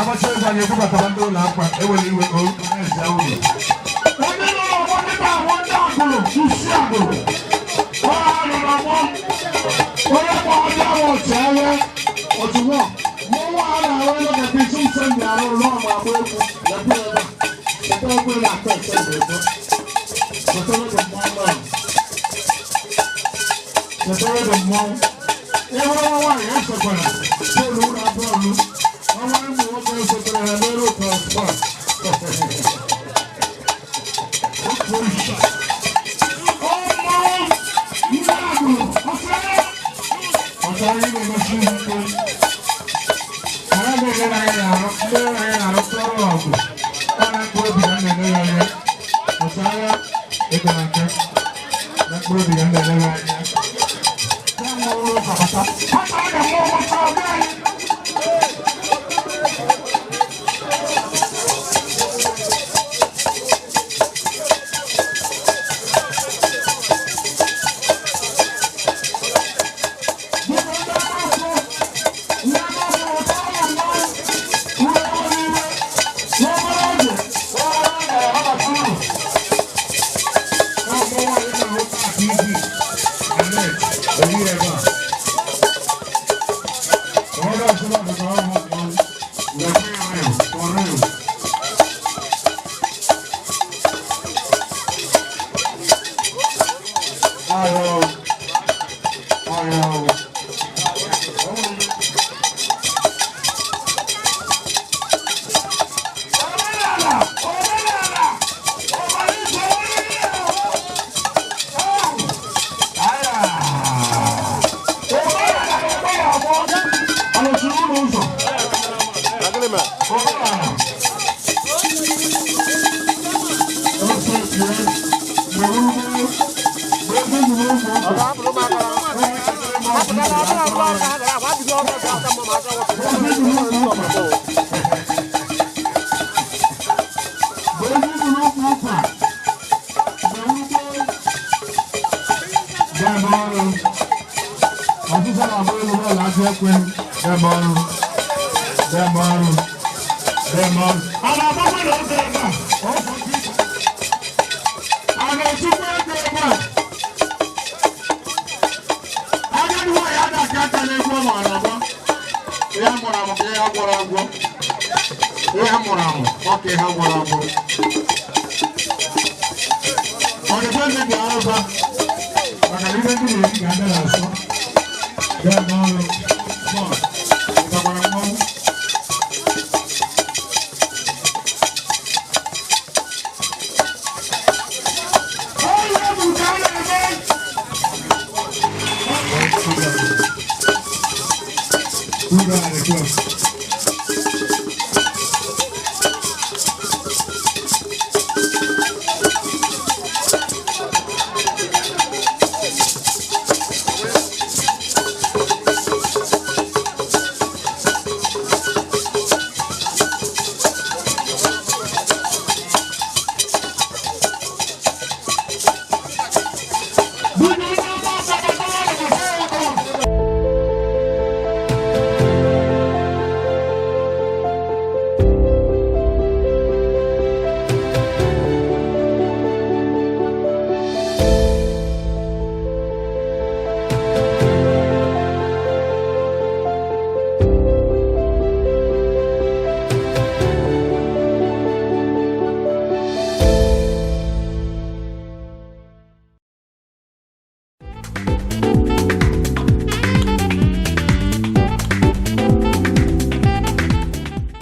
Abacheza yekuba tabando lapa eweli iwe o eza uri. Oni no mo nípa won da agolo isi agolo. Wa no no mo. Ora mo ja wo tele. Otuwo. Mo wa ara we lo ke fi sun sen ya ro lo ma bo eku. Ya bi eba. Se to pe la pe se be bo. Se to lo mo ma. Se to lo mo. E wa ya se para. Se lo ra bo lu. Àwọn ẹ̀mú wọn bẹ̀rẹ̀ sọ̀tẹ̀rẹ̀ ẹ̀ lérò transfer. Ọmọ ìyáàgò ọ̀sẹ̀ yìí ló ṣe ń pè. Arábìnrin náà yẹ àrùn tọrọ ọ̀gùn. Wọ́n á kúrò bí ẹ̀ńdẹ̀ lẹ́yà yẹ. Ọ̀sẹ̀ ayé ìgbàlá kẹ́. Wọ́n á kúrò bí ẹ̀ńdẹ̀ lẹ́yà yẹ. Bẹ́ẹ̀ ni wọ́n lọ kàbàtà. Pátá yẹ mọ́ ọmọ sọ bẹ́ẹ̀. Right,